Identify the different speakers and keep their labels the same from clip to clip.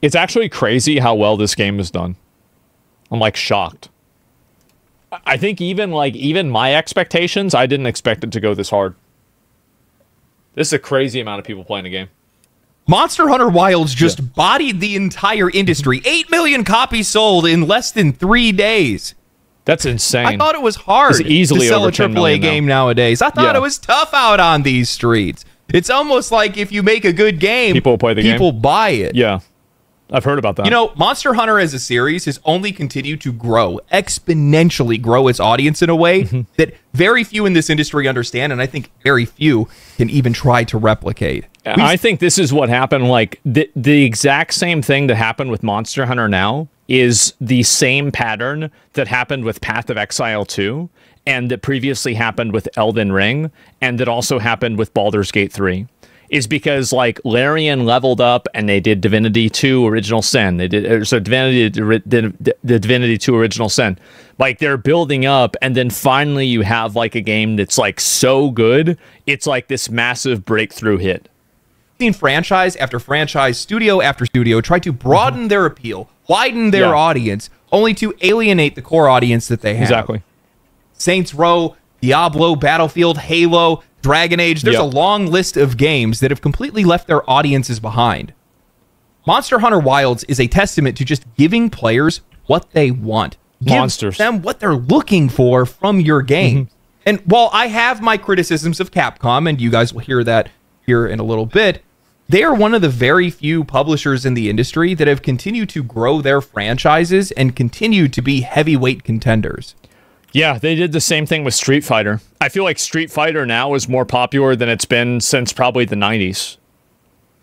Speaker 1: It's actually crazy how well this game is done. I'm like shocked. I think even my expectations, I didn't expect it to go this hard. This is a crazy amount of people playing the game.
Speaker 2: Monster Hunter Wilds just bodied the entire industry. 8 million copies sold in less than 3 days.
Speaker 1: That's insane.
Speaker 2: I thought it was hard to sell a AAA game nowadays. I thought it was tough out on these streets. It's almost like if you make a good game,
Speaker 1: people play the game.
Speaker 2: People buy it.
Speaker 1: Yeah. I've heard about that.
Speaker 2: You know, Monster Hunter as a series has only continued to grow, exponentially grow its audience in a way that very few in this industry understand, and I think very few can even try to replicate.
Speaker 1: I think this is what happened. Like, the exact same thing that happened with Monster Hunter now is the same pattern that happened with Path of Exile 2, and that previously happened with Elden Ring, and that also happened with Baldur's Gate 3. Is because, like, Larian leveled up and they did Divinity 2 Original Sin. They did the Divinity 2 Original Sin. Like, they're building up, and then finally you have like a game that's like so good, it's like this massive breakthrough hit.
Speaker 2: Seen franchise after franchise, studio after studio try to broaden their appeal, widen their audience, only to alienate the core audience that they have.
Speaker 1: Exactly.
Speaker 2: Saints Row, Diablo, Battlefield, Halo, Dragon Age, there's a long list of games that have completely left their audiences behind. Monster Hunter Wilds is a testament to just giving players what they want.
Speaker 1: Monsters.
Speaker 2: Give them what they're looking for from your game. And while I have my criticisms of Capcom, and you guys will hear that here in a little bit, they are one of the very few publishers in the industry that have continued to grow their franchises and continue to be heavyweight contenders.
Speaker 1: Yeah, they did the same thing with Street Fighter. I feel like Street Fighter now is more popular than it's been since probably the 90s.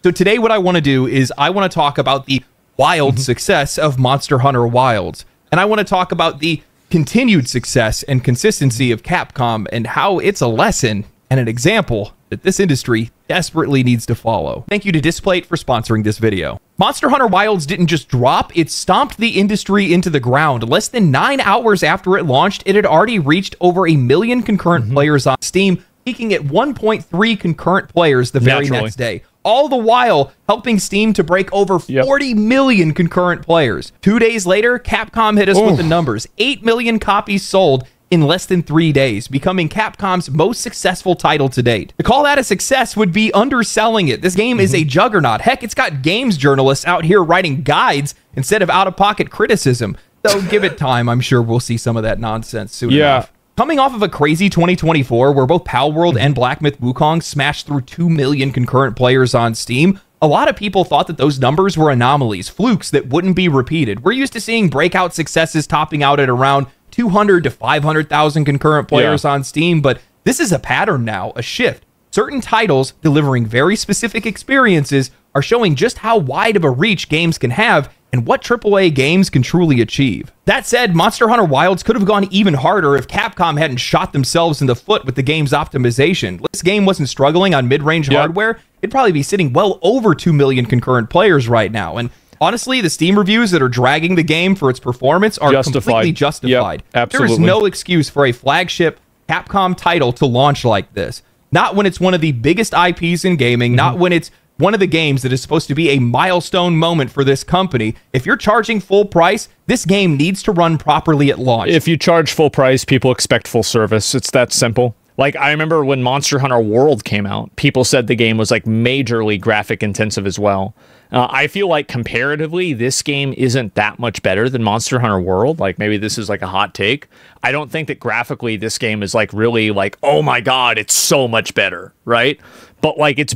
Speaker 2: So today what I want to do is I want to talk about the wild success of Monster Hunter Wilds. And I want to talk about the continued success and consistency of Capcom and how it's a lesson and an example that this industry desperately needs to follow. Thank you to Displate for sponsoring this video. Monster Hunter Wilds didn't just drop, it stomped the industry into the ground. Less than 9 hours after it launched, it had already reached over 1 million concurrent players on Steam, peaking at 1.3 concurrent players the very next day. All the while helping Steam to break over 40 million concurrent players. 2 days later, Capcom hit us with the numbers. 8 million copies sold in less than 3 days, becoming Capcom's most successful title to date. To call that a success would be underselling it. This game is a juggernaut. Heck, it's got games journalists out here writing guides instead of out-of-pocket criticism. Though, give it time, I'm sure we'll see some of that nonsense soon enough. Coming off of a crazy 2024 where both Palworld and Black Myth Wukong smashed through 2 million concurrent players on Steam, a lot of people thought that those numbers were anomalies, flukes that wouldn't be repeated. We're used to seeing breakout successes topping out at around 200 to 500,000 concurrent players on Steam, but this is a pattern now, a shift. Certain titles delivering very specific experiences are showing just how wide of a reach games can have and what AAA games can truly achieve. That said, Monster Hunter Wilds could have gone even harder if Capcom hadn't shot themselves in the foot with the game's optimization. This game wasn't struggling on mid-range hardware, it'd probably be sitting well over 2 million concurrent players right now, and honestly, the Steam reviews that are dragging the game for its performance are completely justified. There is no excuse for a flagship Capcom title to launch like this. Not when it's one of the biggest IPs in gaming, not when it's one of the games that is supposed to be a milestone moment for this company. If you're charging full price, this game needs to run properly at launch.
Speaker 1: If you charge full price, people expect full service. It's that simple. Like, I remember when Monster Hunter World came out, people said the game was like majorly graphic intensive as well. I feel like comparatively, this game isn't that much better than Monster Hunter World. Like, maybe this is like a hot take. I don't think that graphically this game is like really like, oh my god, it's so much better, right? But like, it's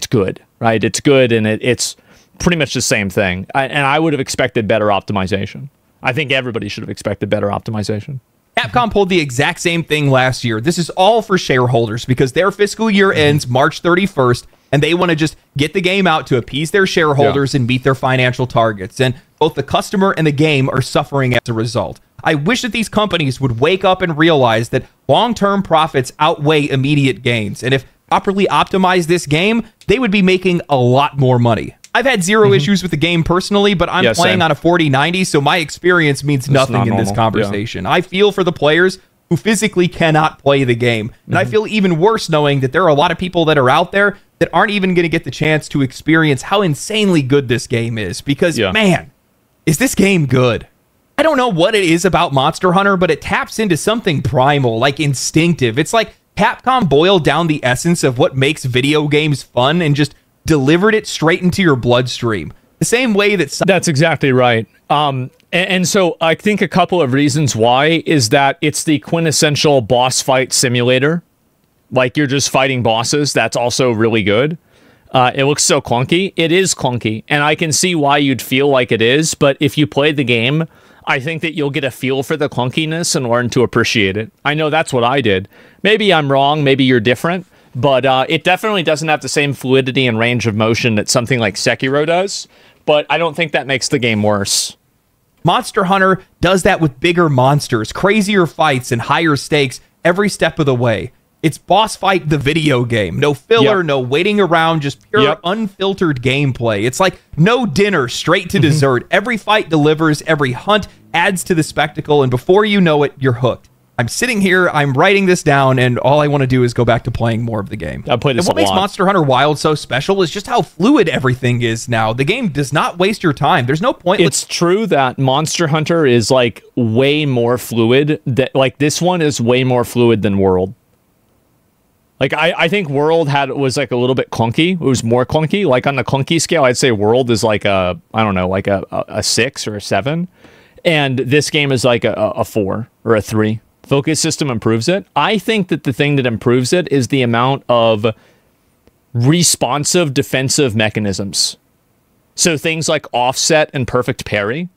Speaker 1: good, right? It's good, and it's pretty much the same thing. And I would have expected better optimization. I think everybody should have expected better optimization.
Speaker 2: Capcom pulled the exact same thing last year. This is all for shareholders because their fiscal year ends March 31st, and they want to just get the game out to appease their shareholders and meet their financial targets. And both the customer and the game are suffering as a result. I wish that these companies would wake up and realize that long-term profits outweigh immediate gains. And if properly optimized this game, they would be making a lot more money. I've had zero issues with the game personally, but I'm playing on a 4090, so my experience means nothing in this conversation. I feel for the players who physically cannot play the game. And I feel even worse knowing that there are a lot of people that are out there that aren't even going to get the chance to experience how insanely good this game is. Because, man, is this game good? I don't know what it is about Monster Hunter, but it taps into something primal, like instinctive. It's like Capcom boiled down the essence of what makes video games fun and just delivered it straight into your bloodstream. The same way that...
Speaker 1: That's exactly right. And so I think a couple of reasons why is that it's the quintessential boss fight simulator. Like, you're just fighting bosses. That's also really good. It looks so clunky. It is clunky, and I can see why you'd feel like it is, but if you play the game, I think that you'll get a feel for the clunkiness and learn to appreciate it. I know that's what I did. Maybe I'm wrong, maybe you're different, but it definitely doesn't have the same fluidity and range of motion that something like Sekiro does, but I don't think that makes the game worse.
Speaker 2: Monster Hunter does that with bigger monsters, crazier fights, and higher stakes every step of the way. It's Boss Fight the video game. No filler, no waiting around, just pure unfiltered gameplay. It's like no dinner, straight to dessert. Every fight delivers, every hunt adds to the spectacle, and before you know it, you're hooked. I'm sitting here, I'm writing this down, and all I want to do is go back to playing more of the game.
Speaker 1: I play this
Speaker 2: and what makes Monster Hunter Wilds so special is just how fluid everything is now. The game does not waste your time. There's no point.
Speaker 1: It's true that Monster Hunter is like way more fluid. Like, this one is way more fluid than World. Like, I think World was like a little bit clunky. It was more clunky. Like, on the clunky scale, I'd say World is like a, I don't know, like a 6 or a 7. And this game is like a 4 or a 3. Focus system improves it. I think that the thing that improves it is the amount of responsive defensive mechanisms. So things like offset and perfect parry,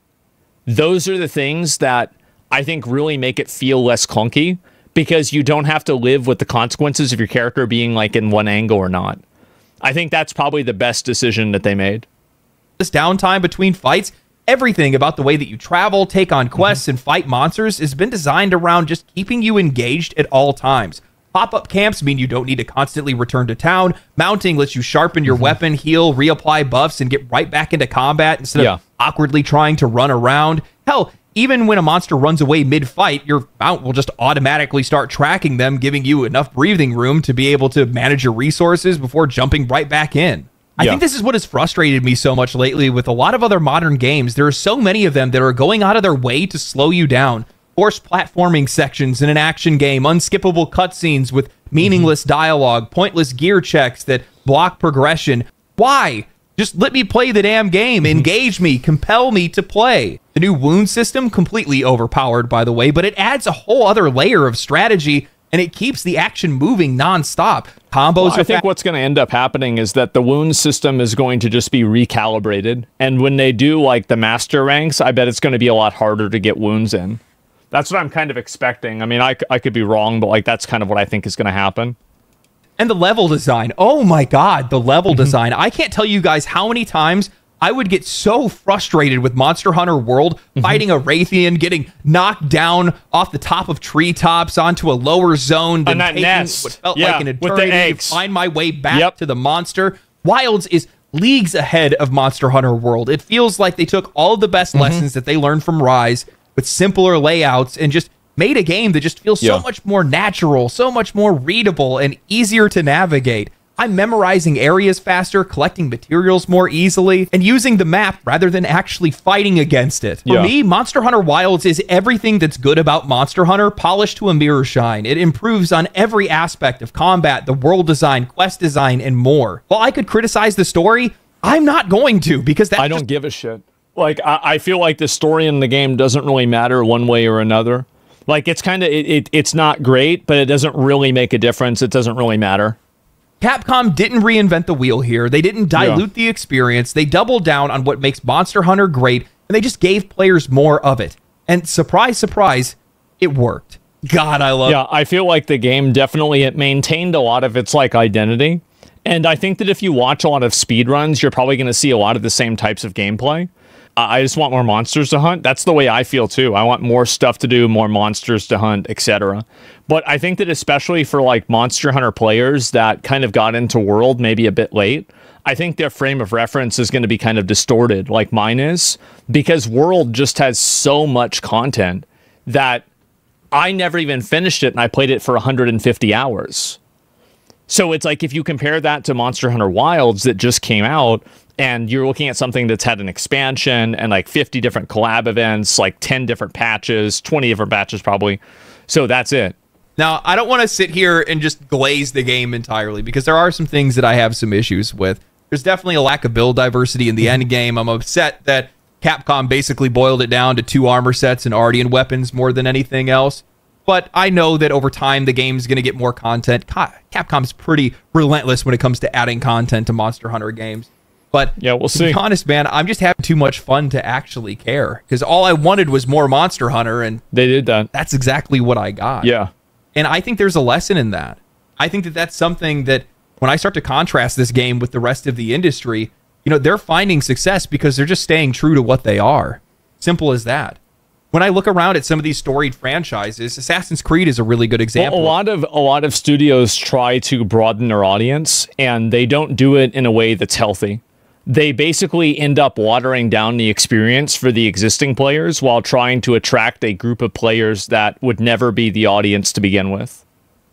Speaker 1: those are the things that I think really make it feel less clunky, because you don't have to live with the consequences of your character being like in one angle or not. I think that's probably the best decision that they made.
Speaker 2: This downtime between fights, everything about the way that you travel, take on quests, and fight monsters has been designed around just keeping you engaged at all times. Pop-up camps mean you don't need to constantly return to town. Mounting lets you sharpen your weapon, heal, reapply buffs, and get right back into combat instead of awkwardly trying to run around. Hell, even when a monster runs away mid-fight, your mount will just automatically start tracking them, giving you enough breathing room to be able to manage your resources before jumping right back in. I think this is what has frustrated me so much lately with a lot of other modern games. There are so many of them that are going out of their way to slow you down. Forced platforming sections in an action game, unskippable cutscenes with meaningless dialogue, pointless gear checks that block progression. Why? Just let me play the damn game. Engage me. Compel me to play. The new wound system, completely overpowered, by the way, but it adds a whole other layer of strategy, and it keeps the action moving nonstop. Combos
Speaker 1: I think what's going to end up happening is that the wound system is going to just be recalibrated, and when they do, like, the master ranks, I bet it's going to be a lot harder to get wounds in. That's what I'm kind of expecting. I mean, I could be wrong, but, like, that's kind of what I think is going to happen.
Speaker 2: And the level design. Oh my God, the level design. I can't tell you guys how many times I would get so frustrated with Monster Hunter World, fighting a Raytheon, getting knocked down off the top of treetops onto a lower zone, then taking what felt like an eternity to find my way back to the monster. Wilds is leagues ahead of Monster Hunter World. It feels like they took all of the best lessons that they learned from Rise with simpler layouts and just made a game that just feels so much more natural, so much more readable, and easier to navigate. I'm memorizing areas faster, collecting materials more easily, and using the map rather than actually fighting against it. For me, Monster Hunter Wilds is everything that's good about Monster Hunter, polished to a mirror shine. It improves on every aspect of combat, the world design, quest design, and more. While I could criticize the story, I'm not going to, because
Speaker 1: I don't give a shit. Like, I feel like the story in the game doesn't really matter one way or another. Like, it's kind of, it's not great, but it doesn't really make a difference. It doesn't really matter.
Speaker 2: Capcom didn't reinvent the wheel here. They didn't dilute the experience. They doubled down on what makes Monster Hunter great, and they just gave players more of it. And surprise, surprise, it worked. God, I love it.
Speaker 1: Yeah, I feel like the game definitely, it maintained a lot of its, like, identity. And I think that if you watch a lot of speedruns, you're probably going to see a lot of the same types of gameplay. I just want more monsters to hunt. That's the way I feel, too. I want more stuff to do, more monsters to hunt, etc. But I think that especially for, like, Monster Hunter players that kind of got into World maybe a bit late, I think their frame of reference is going to be kind of distorted, like mine is, because World just has so much content that I never even finished it, and I played it for 150 hours. So it's like if you compare that to Monster Hunter Wilds that just came out, and you're looking at something that's had an expansion and like 50 different collab events, like 10 different patches, 20 different patches probably. So that's it.
Speaker 2: Now, I don't want to sit here and just glaze the game entirely, because there are some things that I have some issues with. There's definitely a lack of build diversity in the end game. I'm upset that Capcom basically boiled it down to 2 armor sets and Ardean weapons more than anything else. But I know that over time, the game's going to get more content. Capcom's pretty relentless when it comes to adding content to Monster Hunter games. But
Speaker 1: yeah, we'll see.
Speaker 2: To be honest, man, I'm just having too much fun to actually care. Because all I wanted was more Monster Hunter, and
Speaker 1: they did that.
Speaker 2: That's exactly what I got.
Speaker 1: Yeah.
Speaker 2: And I think there's a lesson in that. I think that that's something that when I start to contrast this game with the rest of the industry, you know, they're finding success because they're just staying true to what they are. Simple as that. When I look around at some of these storied franchises, Assassin's Creed is a really good example.
Speaker 1: Well, a lot of studios try to broaden their audience, and they don't do it in a way that's healthy. They basically end up watering down the experience for the existing players while trying to attract a group of players that would never be the audience to begin with.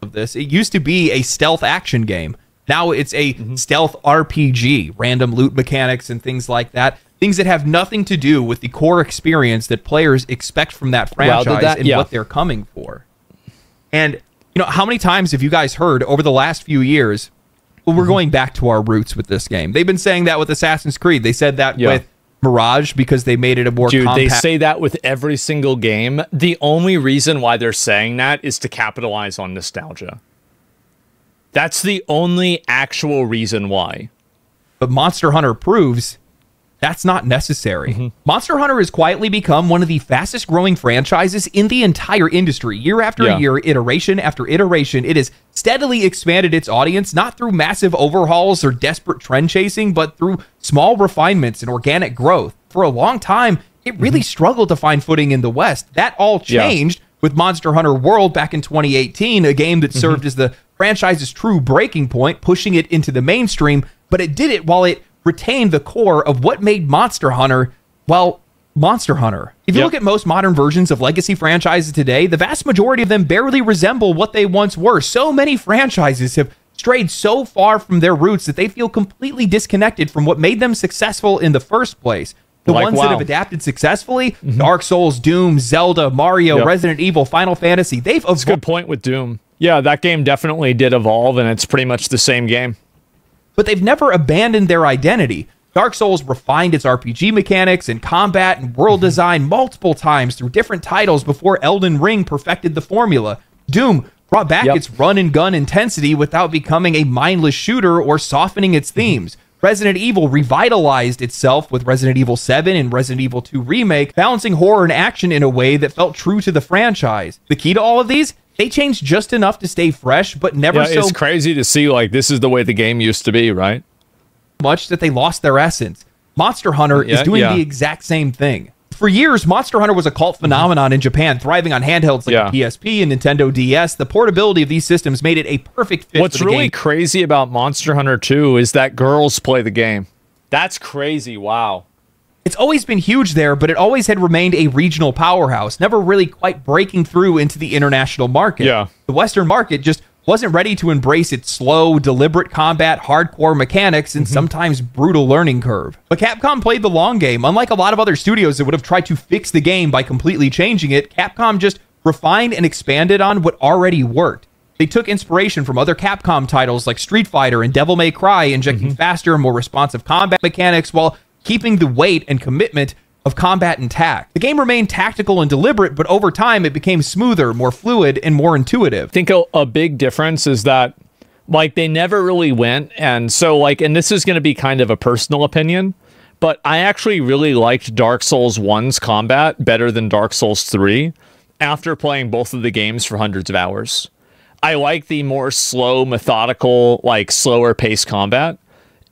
Speaker 2: It used to be a stealth action game. Now it's a stealth RPG, random loot mechanics and things like that. Things that have nothing to do with the core experience that players expect from that franchise and what they're coming for. And, you know, how many times have you guys heard over the last few years, well, we're going back to our roots with this game. They've been saying that with Assassin's Creed. They said that with Mirage because they made it a more compact...
Speaker 1: They say that with every single game. The only reason why they're saying that is to capitalize on nostalgia. That's the only actual reason why.
Speaker 2: But Monster Hunter proves that's not necessary. Monster Hunter has quietly become one of the fastest growing franchises in the entire industry. Year after year, iteration after iteration, it has steadily expanded its audience, not through massive overhauls or desperate trend chasing, but through small refinements and organic growth. For a long time, it really struggled to find footing in the West. That all changed with Monster Hunter World back in 2018, a game that served as the franchise's true breaking point, pushing it into the mainstream, but it did it while it retained the core of what made Monster Hunter, well, Monster Hunter. If you look at most modern versions of legacy franchises today, the vast majority of them barely resemble what they once were. So many franchises have strayed so far from their roots that they feel completely disconnected from what made them successful in the first place. The ones that have adapted successfully, Dark Souls, Doom, Zelda, Mario, Resident Evil, Final Fantasy, they've evolved.
Speaker 1: That's a good point with Doom. Yeah, that game definitely did evolve, and it's pretty much the same game.
Speaker 2: But they've never abandoned their identity. Dark Souls refined its RPG mechanics and combat and world design multiple times through different titles before Elden Ring perfected the formula. Doom brought back its run-and-gun intensity without becoming a mindless shooter or softening its themes. Resident Evil revitalized itself with Resident Evil 7 and Resident Evil 2 Remake, balancing horror and action in a way that felt true to the franchise. The key to all of these? They changed just enough to stay fresh, but never so
Speaker 1: it's crazy to see, like, this is the way the game used to be, right?
Speaker 2: Much that they lost their essence. Monster Hunter is doing the exact same thing. For years, Monster Hunter was a cult phenomenon in Japan, thriving on handhelds like the PSP and Nintendo DS. The portability of these systems made it a perfect fit
Speaker 1: What's
Speaker 2: for the
Speaker 1: really
Speaker 2: game.
Speaker 1: crazy about Monster Hunter 2 is that girls play the game. That's crazy. Wow.
Speaker 2: It's always been huge there, but it always had remained a regional powerhouse, never really quite breaking through into the international market. The Western market just wasn't ready to embrace its slow, deliberate combat, hardcore mechanics, and sometimes brutal learning curve. But Capcom played the long game. Unlike a lot of other studios that would have tried to fix the game by completely changing it, Capcom just refined and expanded on what already worked. They took inspiration from other Capcom titles like Street Fighter and Devil May Cry, injecting faster and more responsive combat mechanics while keeping the weight and commitment of combat intact. The game remained tactical and deliberate, but over time it became smoother, more fluid, and more intuitive.
Speaker 1: I think a big difference is that, like, they never really went, and so, like, and this is going to be kind of a personal opinion, but I actually really liked Dark Souls 1's combat better than Dark Souls 3 after playing both of the games for hundreds of hours. I like the more slow, methodical, like, slower paced combat.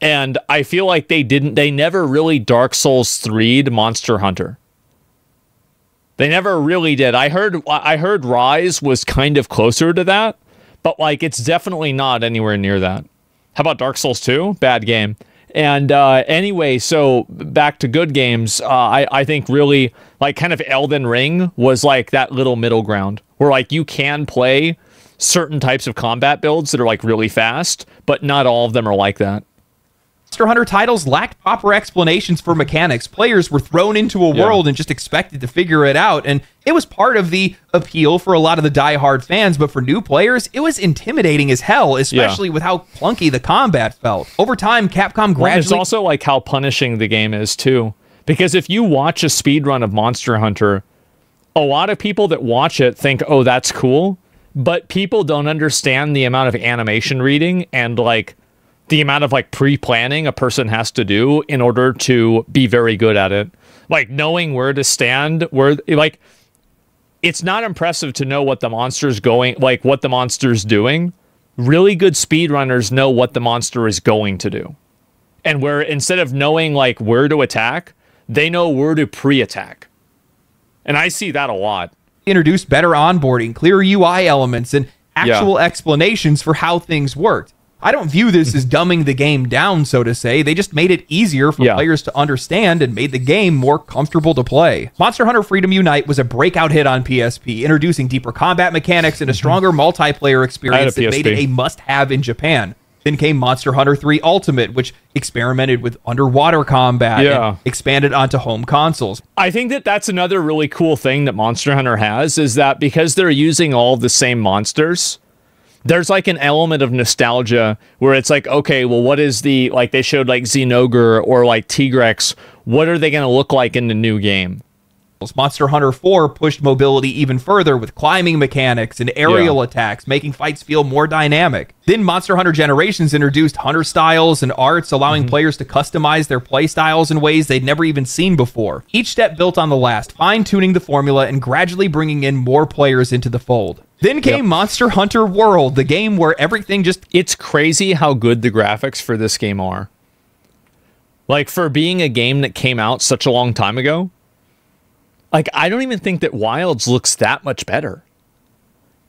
Speaker 1: And I feel like they never really Dark Souls 3'd Monster Hunter. They never really did. I heard Rise was kind of closer to that, but, like, it's definitely not anywhere near that. How about Dark Souls 2? Bad game. And anyway, so back to good games, I think really, like, kind of Elden Ring was like that little middle ground where, like, you can play certain types of combat builds that are like really fast, but not all of them are like that.
Speaker 2: Monster Hunter titles lacked proper explanations for mechanics. Players were thrown into a world and just expected to figure it out, and it was part of the appeal for a lot of the die-hard fans, but for new players, it was intimidating as hell, especially with how clunky the combat felt. Over time, Capcom gradually...
Speaker 1: It's also like how punishing the game is, too. Because if you watch a speedrun of Monster Hunter, a lot of people that watch it think, oh, that's cool, but people don't understand the amount of animation reading and, like, the amount of like pre-planning a person has to do in order to be very good at it. Like knowing where to stand, where like it's not impressive to know what the monster's going, like what the monster's doing. Really good speedrunners know what the monster is going to do. And where instead of knowing like where to attack, they know where to pre-attack. And I see that a lot.
Speaker 2: Introduced better onboarding, clear UI elements, and actual explanations for how things worked. I don't view this as dumbing the game down, so to say. They just made it easier for players to understand and made the game more comfortable to play. Monster Hunter Freedom Unite was a breakout hit on PSP, introducing deeper combat mechanics and a stronger multiplayer experience that made it a must-have in Japan. Then came Monster Hunter 3 Ultimate, which experimented with underwater combat and expanded onto home consoles.
Speaker 1: I think that that's another really cool thing that Monster Hunter has, is that because they're using all the same monsters, there's like an element of nostalgia where it's like, okay, well, what is the, like they showed like Xenogre or like Tigrex, what are they going to look like in the new game?
Speaker 2: Monster Hunter 4 pushed mobility even further with climbing mechanics and aerial attacks, making fights feel more dynamic. Then Monster Hunter Generations introduced hunter styles and arts, allowing players to customize their play styles in ways they'd never even seen before. Each step built on the last, fine-tuning the formula and gradually bringing in more players into the fold. Then came Monster Hunter World, the game where everything just...
Speaker 1: It's crazy how good the graphics for this game are. Like, for being a game that came out such a long time ago, like, I don't even think that Wilds looks that much better.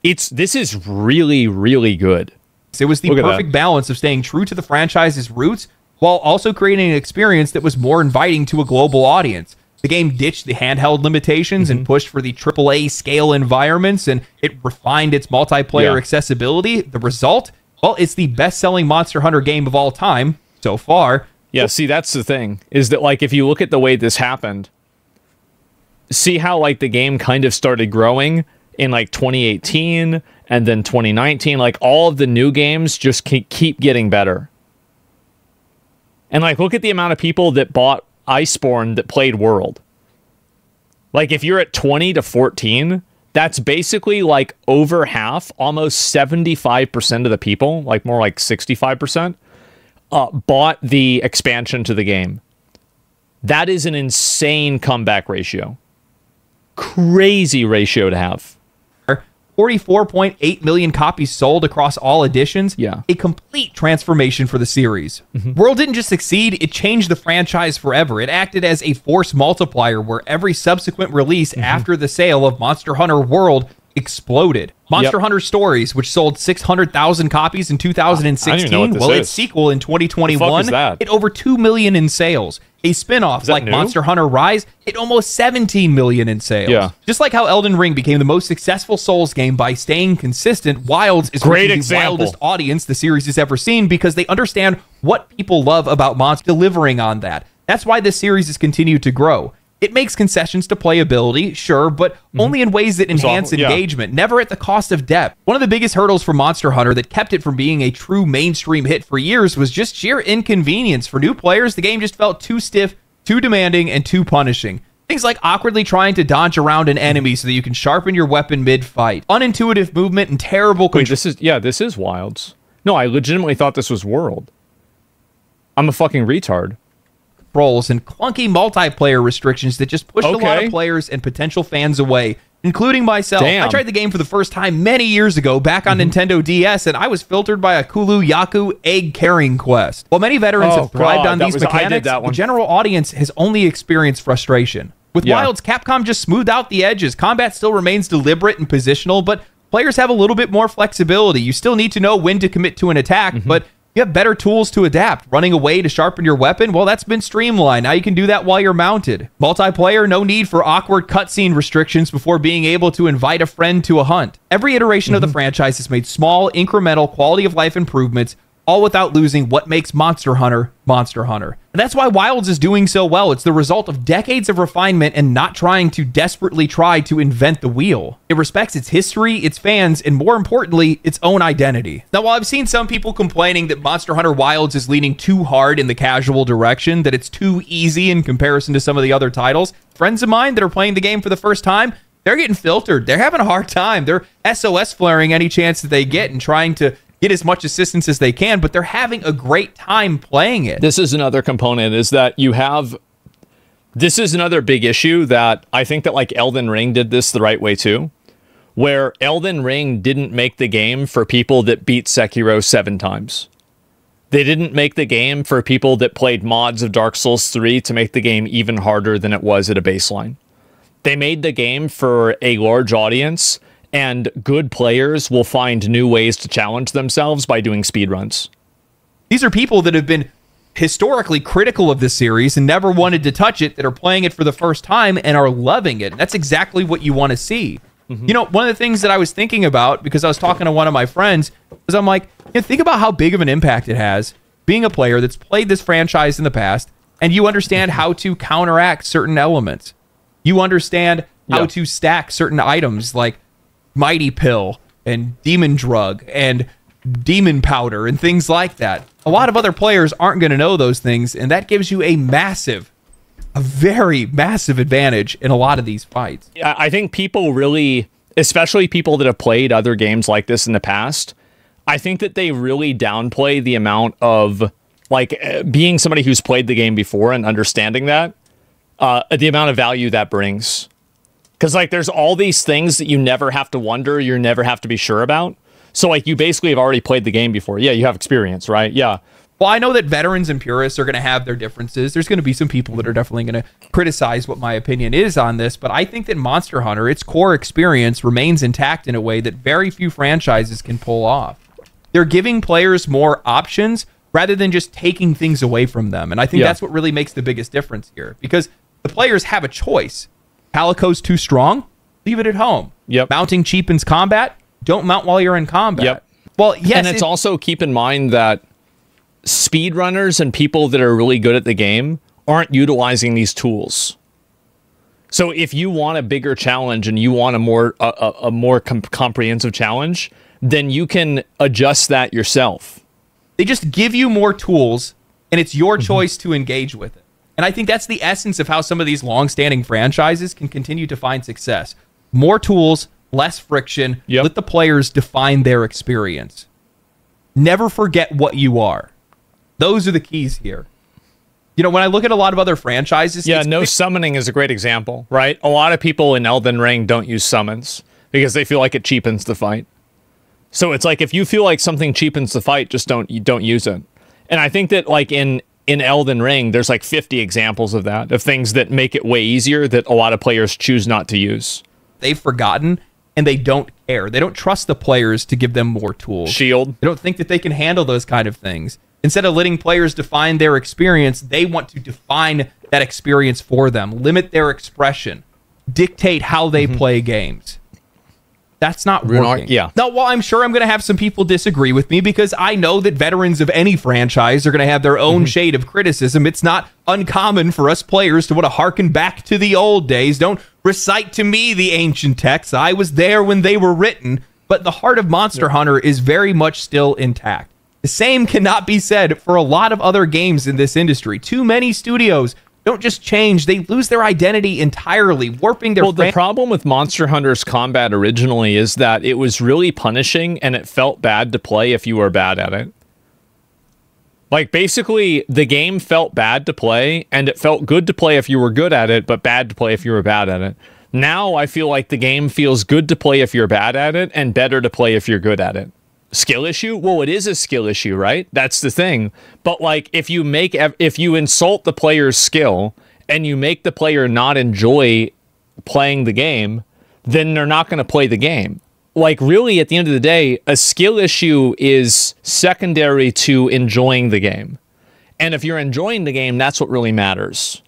Speaker 1: This is really, really good.
Speaker 2: It was the perfect balance of staying true to the franchise's roots while also creating an experience that was more inviting to a global audience. The game ditched the handheld limitations and pushed for the AAA scale environments, and it refined its multiplayer accessibility. The result? Well, it's the best-selling Monster Hunter game of all time so far.
Speaker 1: Yeah, see, that's the thing, is that, like, if you look at the way this happened, see how, like, the game kind of started growing in, like, 2018, and then 2019, like, all of the new games just keep getting better. And, like, look at the amount of people that bought Iceborne that played World. Like, if you're at 20 to 14, that's basically like over half, almost 75% of the people, like more like 65%, bought the expansion to the game. That is an insane comeback ratio. Crazy ratio to have.
Speaker 2: 44.8 million copies sold across all editions.
Speaker 1: Yeah.
Speaker 2: A complete transformation for the series. World didn't just succeed, it changed the franchise forever. It acted as a force multiplier where every subsequent release after the sale of Monster Hunter World exploded. Monster Hunter Stories, which sold 600,000 copies in 2016, well, its sequel in 2021 hit over 2 million in sales. A spin-off like Monster Hunter Rise hit almost 17 million in sales. Just like how Elden Ring became the most successful Souls game by staying consistent, Wilds is the wildest audience the series has ever seen because they understand what people love about Monster, delivering on that. That's why this series has continued to grow. It makes concessions to playability, sure, but only in ways that enhance engagement, never at the cost of depth. One of the biggest hurdles for Monster Hunter that kept it from being a true mainstream hit for years was just sheer inconvenience. For new players, the game just felt too stiff, too demanding, and too punishing. Things like awkwardly trying to dodge around an enemy so that you can sharpen your weapon mid-fight, unintuitive movement, and terrible control.
Speaker 1: Wait, this is Wilds. No, I legitimately thought this was World. I'm a fucking retard.
Speaker 2: Controls and clunky multiplayer restrictions that just pushed a lot of players and potential fans away, including myself. I tried the game for the first time many years ago back on Nintendo DS, and I was filtered by a Kulu Yaku egg carrying quest. While many veterans have thrived on these mechanics, the general audience has only experienced frustration. With Wilds, Capcom just smoothed out the edges. Combat still remains deliberate and positional, but players have a little bit more flexibility. You still need to know when to commit to an attack, but You have better tools to adapt. Running away to sharpen your weapon, well, that's been streamlined. Now you can do that while you're mounted. Multiplayer, no need for awkward cutscene restrictions before being able to invite a friend to a hunt. Every iteration of the franchise has made small, incremental quality of life improvements, all without losing what makes Monster Hunter Monster Hunter. And that's why Wilds is doing so well. It's the result of decades of refinement and not trying to desperately try to invent the wheel. It respects its history, its fans, and more importantly, its own identity. Now, while I've seen some people complaining that Monster Hunter Wilds is leaning too hard in the casual direction, that it's too easy in comparison to some of the other titles, friends of mine that are playing the game for the first time, they're getting filtered. They're having a hard time. They're SOS flaring any chance that they get and trying to get as much assistance as they can, but they're having a great time playing it.
Speaker 1: This is another component, is that this is another big issue that I think that like Elden Ring did this the right way too, where Elden Ring didn't make the game for people that beat Sekiro 7 times. They didn't make the game for people that played mods of Dark Souls 3 to make the game even harder than it was at a baseline. They made the game for a large audience, and good players will find new ways to challenge themselves by doing speedruns.
Speaker 2: These are people that have been historically critical of this series and never wanted to touch it, that are playing it for the first time and are loving it. That's exactly what you want to see. You know, one of the things that I was thinking about, because I was talking to one of my friends, was I'm like, think about how big of an impact it has being a player that's played this franchise in the past, and you understand how to counteract certain elements. You understand how to stack certain items like Mighty Pill and Demon Drug and Demon Powder and things like that. A lot of other players aren't going to know those things, and that gives you a very massive advantage in a lot of these fights.
Speaker 1: I think people really, especially people that have played other games like this in the past, I think that they really downplay the amount of, like, being somebody who's played the game before and understanding that, the amount of value that brings. Because, like, there's all these things that you never have to wonder, you never have to be sure about. So, like, you basically have already played the game before. Yeah, you have experience, right? Yeah.
Speaker 2: Well, I know that veterans and purists are going to have their differences. There's going to be some people that are definitely going to criticize what my opinion is on this, but I think that Monster Hunter, its core experience, remains intact in a way that very few franchises can pull off. They're giving players more options rather than just taking things away from them. And I think that's what really makes the biggest difference here, because the players have a choice. Calico's too strong? Leave it at home. Mounting cheapens combat? Don't mount while you're in combat. Well, yes.
Speaker 1: And it's also, keep in mind that speedrunners and people that are really good at the game aren't utilizing these tools. So if you want a bigger challenge and you want a more comprehensive challenge, then you can adjust that yourself.
Speaker 2: They just give you more tools, and it's your choice to engage with it. And I think that's the essence of how some of these long-standing franchises can continue to find success. More tools, less friction. Let the players define their experience. Never forget what you are. Those are the keys here. You know, when I look at a lot of other franchises...
Speaker 1: Yeah, no summoning is a great example, right? A lot of people in Elden Ring don't use summons because they feel like it cheapens the fight. So it's like, if you feel like something cheapens the fight, just don't use it. And I think that, like, in Elden Ring, there's like 50 examples of that, of things that make it way easier that a lot of players choose not to use.
Speaker 2: They've forgotten, and they don't care. They don't trust the players to give them more tools.
Speaker 1: Shield.
Speaker 2: They don't think that they can handle those kind of things. Instead of letting players define their experience, they want to define that experience for them, limit their expression, dictate how they play games. That's not working. Now, while I'm sure I'm going to have some people disagree with me, because I know that veterans of any franchise are going to have their own shade of criticism, it's not uncommon for us players to want to harken back to the old days. Don't recite to me the ancient texts. I was there when they were written. But the heart of Monster Hunter is very much still intact. The same cannot be said for a lot of other games in this industry. Too many studios don't just change, they lose their identity entirely, warping their...
Speaker 1: Well, the problem with Monster Hunter's combat originally is that it was really punishing, and it felt bad to play if you were bad at it. Like, basically, the game felt bad to play, and it felt good to play if you were good at it, but bad to play if you were bad at it. Now, I feel like the game feels good to play if you're bad at it, and better to play if you're good at it. Skill issue? Well, it is a skill issue, right? That's the thing. But, like, if you insult the player's skill and you make the player not enjoy playing the game, then they're not going to play the game. like, really, at the end of the day, a skill issue is secondary to enjoying the game. And if you're enjoying the game, that's what really matters.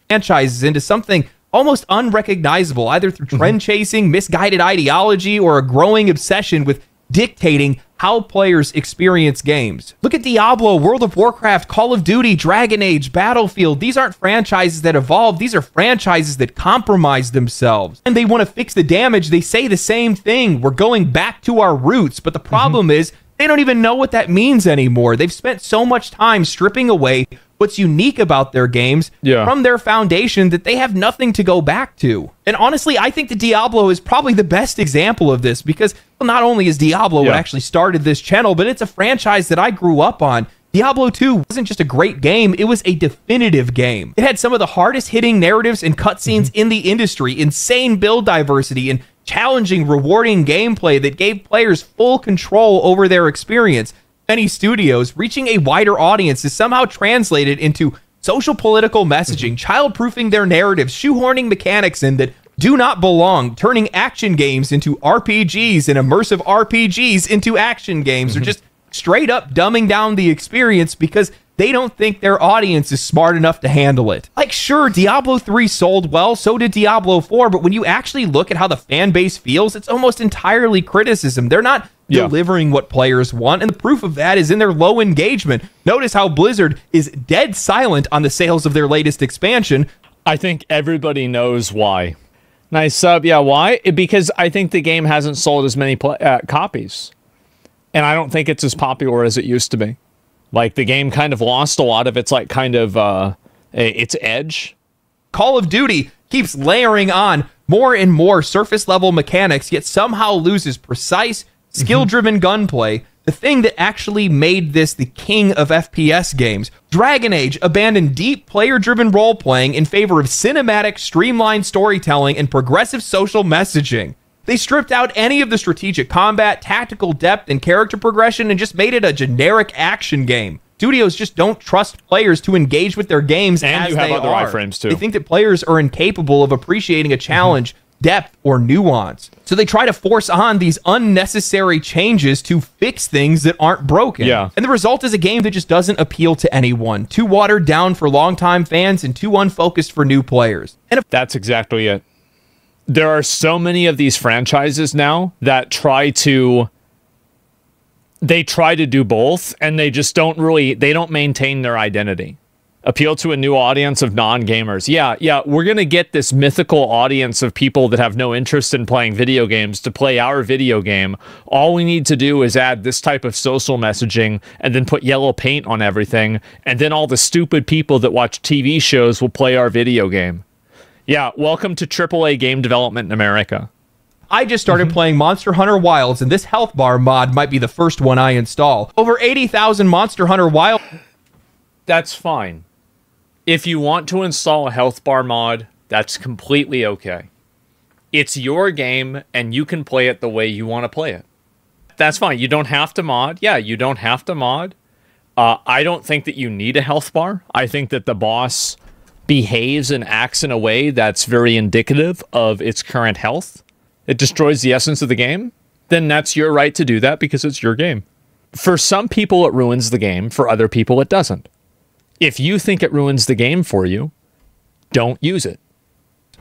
Speaker 2: Franchises into something almost unrecognizable, either through trend chasing, misguided ideology, or a growing obsession with dictating how players experience games. Look at Diablo, World of Warcraft, Call of Duty, Dragon Age, Battlefield. These aren't franchises that evolve. These are franchises that compromise themselves. And they want to fix the damage. They say the same thing. We're going back to our roots. But the problem is they don't even know what that means anymore. They've spent so much time stripping away what's unique about their games from their foundation that they have nothing to go back to. And honestly, I think that Diablo is probably the best example of this because not only is Diablo what actually started this channel, but it's a franchise that I grew up on. Diablo 2 wasn't just a great game, it was a definitive game. It had some of the hardest hitting narratives and cutscenes in the industry, insane build diversity, and challenging, rewarding gameplay that gave players full control over their experience. Many studios, reaching a wider audience is somehow translated into social political messaging, child-proofing their narratives, shoehorning mechanics in that do not belong, turning action games into RPGs and immersive RPGs into action games, or just straight up dumbing down the experience because they don't think their audience is smart enough to handle it. Like, sure, Diablo 3 sold well, so did Diablo 4, but when you actually look at how the fan base feels, it's almost entirely criticism. They're not delivering what players want, and the proof of that is in their low engagement. Notice how Blizzard is dead silent on the sales of their latest expansion.
Speaker 1: I think everybody knows why. Nice sub. Yeah, why? Because I think the game hasn't sold as many copies. And I don't think it's as popular as it used to be. Like, the game kind of lost a lot of its, like, kind of, its edge.
Speaker 2: Call of Duty keeps layering on more and more surface-level mechanics, yet somehow loses precise, skill-driven gunplay, the thing that actually made this the king of FPS games. Dragon Age abandoned deep player-driven role-playing in favor of cinematic, streamlined storytelling and progressive social messaging. They stripped out any of the strategic combat, tactical depth, and character progression and just made it a generic action game. Studios just don't trust players to engage with their games as they are. And you have other iframes too. They think that players are incapable of appreciating a challenge, depth, or nuance. So they try to force on these unnecessary changes to fix things that aren't broken. And the result is a game that just doesn't appeal to anyone. Too watered down for longtime fans and too unfocused for new players. And
Speaker 1: that's exactly it. There are so many of these franchises now that try to do both, and they just don't maintain their identity. Appeal to a new audience of non-gamers. Yeah, we're going to get this mythical audience of people that have no interest in playing video games to play our video game. All we need to do is add this type of social messaging and then put yellow paint on everything, and then all the stupid people that watch TV shows will play our video game. Yeah, welcome to AAA game development in America.
Speaker 2: I just started playing Monster Hunter Wilds, and this health bar mod might be the first one I install. Over 80,000 Monster Hunter Wilds.
Speaker 1: That's fine. If you want to install a health bar mod, that's completely okay. It's your game, and you can play it the way you want to play it. That's fine. You don't have to mod. Yeah, you don't have to mod. I don't think that you need a health bar. I think that the boss behaves and acts in a way that's very indicative of its current health. It destroys the essence of the game. Then that's your right to do that because it's your game. For some people, it ruins the game. For other people, it doesn't. If you think it ruins the game for you, don't use it.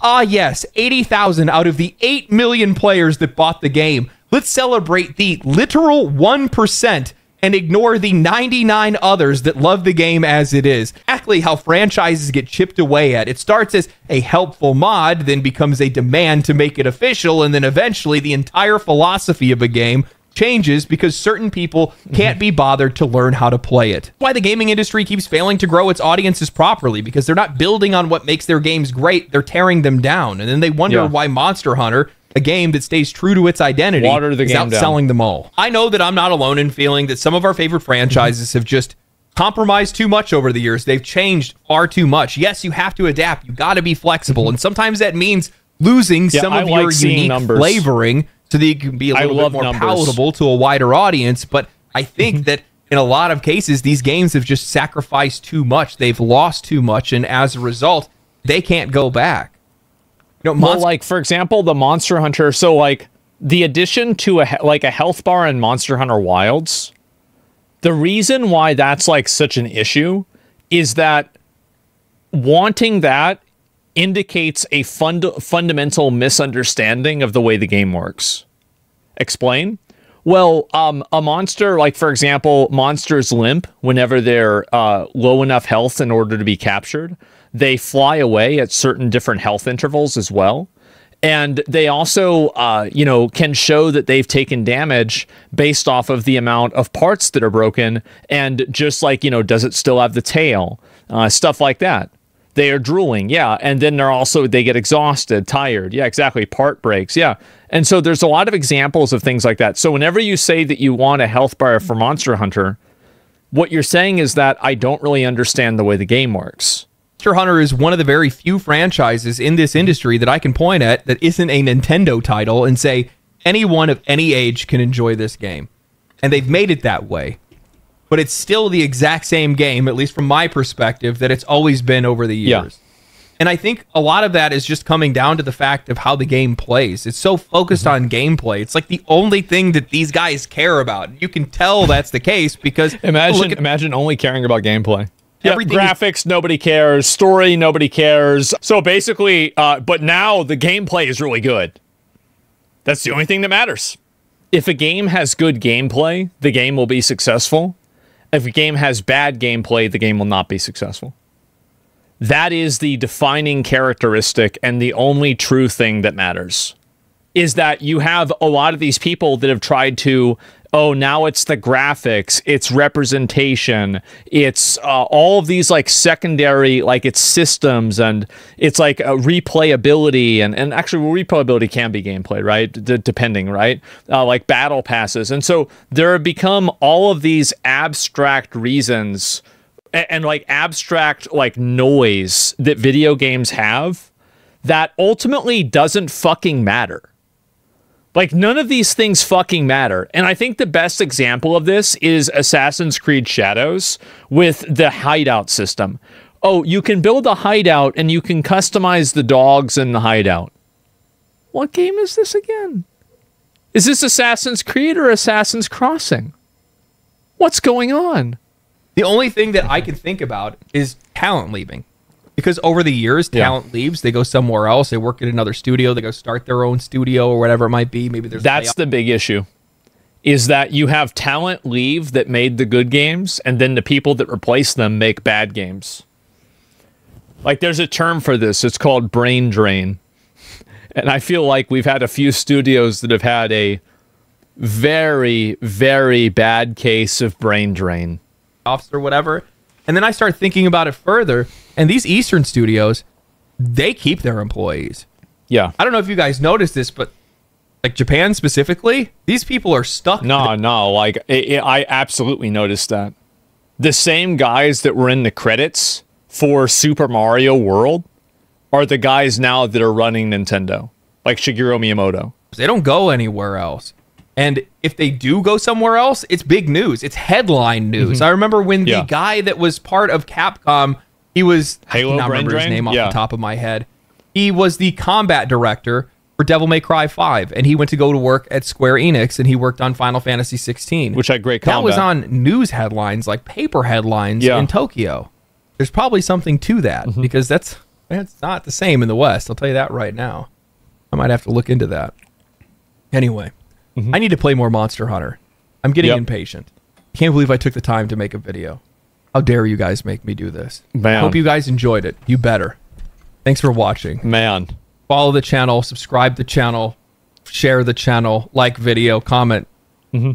Speaker 2: Ah, yes, 80,000 out of the 8 million players that bought the game. Let's celebrate the literal 1% and ignore the 99 others that love the game as it is. Exactly how franchises get chipped away at. It starts as a helpful mod, then becomes a demand to make it official, and then eventually the entire philosophy of a game changes because certain people can't be bothered to learn how to play it. That's why the gaming industry keeps failing to grow its audiences properly, because they're not building on what makes their games great, they're tearing them down. And then they wonder why Monster Hunter, a game that stays true to its identity, is outselling them all. I know that I'm not alone in feeling that some of our favorite franchises have just compromised too much over the years. They've changed far too much. Yes, you have to adapt. You got to be flexible. And sometimes that means losing some of your unique flavoring so that you can be a little bit more palatable to a wider audience. But I think that in a lot of cases, these games have just sacrificed too much. They've lost too much. And as a result, they can't go back.
Speaker 1: Well, like, for example, the Monster Hunter, so, like, the addition to a health bar in Monster Hunter Wilds, the reason why that's like such an issue is that wanting that indicates a fundamental misunderstanding of the way the game works. Explain? Well, a monster, like for example, monsters limp whenever they're low enough health in order to be captured. They fly away at certain different health intervals as well. And they also, can show that they've taken damage based off of the amount of parts that are broken. And just like, does it still have the tail? Stuff like that. They are drooling, yeah. And then they get exhausted, tired. Yeah, exactly. Part breaks, yeah. And so there's a lot of examples of things like that. So whenever you say that you want a health bar for Monster Hunter, what you're saying is that I don't really understand the way the game works.
Speaker 2: Monster Hunter is one of the very few franchises in this industry that I can point at that isn't a Nintendo title and say anyone of any age can enjoy this game. And they've made it that way. But it's still the exact same game, at least from my perspective, that it's always been over the years. Yeah. And I think a lot of that is just coming down to the fact of how the game plays. It's so focused on gameplay. It's like the only thing that these guys care about. You can tell that's the case because...
Speaker 1: Imagine only caring about gameplay. Yep, graphics, nobody cares. Story, nobody cares. So basically, but now the gameplay is really good. That's the only thing that matters. If a game has good gameplay, the game will be successful. If a game has bad gameplay, the game will not be successful. That is the defining characteristic and the only true thing that matters. Is that you have a lot of these people that have tried to, now it's the graphics, it's representation, it's all of these like secondary, like it's systems, and it's like replayability, and actually replayability can be gameplay, right? Depending, right? Like battle passes. And so there have become all of these abstract reasons and like abstract like noise that video games have that ultimately doesn't fucking matter. Like, none of these things fucking matter. And I think the best example of this is Assassin's Creed Shadows with the hideout system. Oh, you can build a hideout and you can customize the dogs in the hideout. What game is this again? Is this Assassin's Creed or Assassin's Crossing? What's going on?
Speaker 2: The only thing that I can think about is talent leaving. Because over the years, talent leaves. They go somewhere else. They work at another studio. They go start their own studio or whatever it might be. Maybe there's
Speaker 1: that's the big issue, is that you have talent leave that made the good games, and then the people that replace them make bad games. Like, there's a term for this. It's called brain drain. And I feel like we've had a few studios that have had a very, very bad case of brain drain.
Speaker 2: Or whatever. And then I start thinking about it further, and these Eastern studios, they keep their employees.
Speaker 1: Yeah.
Speaker 2: I don't know if you guys noticed this, but like Japan specifically, these people are stuck.
Speaker 1: No, like I absolutely noticed that. The same guys that were in the credits for Super Mario World are the guys now that are running Nintendo, like Shigeru Miyamoto.
Speaker 2: They don't go anywhere else. And if they do go somewhere else, it's big news. It's headline news. I remember when the guy that was part of Capcom, he was...
Speaker 1: Halo
Speaker 2: I cannot remember his name off the top of my head. He was the combat director for Devil May Cry 5, and he went to go to work at Square Enix, and he worked on Final Fantasy 16.
Speaker 1: Which had great combat.
Speaker 2: That was on news headlines, like paper headlines in Tokyo. There's probably something to that, because that's not the same in the West. I'll tell you that right now. I might have to look into that. Anyway... I need to play more Monster Hunter. I'm getting impatient. I can't believe I took the time to make a video. How dare you guys make me do this?
Speaker 1: Man.
Speaker 2: I hope you guys enjoyed it. You better. Thanks for watching.
Speaker 1: Man.
Speaker 2: Follow the channel, subscribe to the channel, share the channel, like video, comment,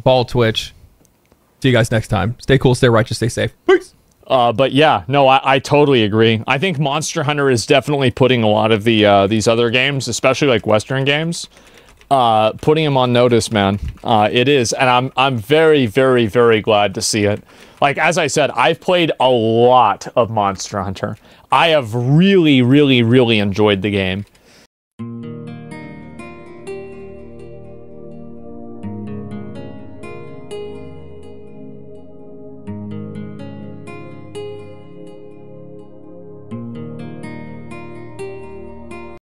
Speaker 2: follow Twitch. See you guys next time. Stay cool, stay righteous, stay safe. Peace.
Speaker 1: But yeah, no, I totally agree. I think Monster Hunter is definitely putting a lot of the these other games, especially like Western games, putting them on notice, man. It is, and I'm very, very, very glad to see it. Like, as I said, I've played a lot of Monster Hunter. I have really, really, really enjoyed the game.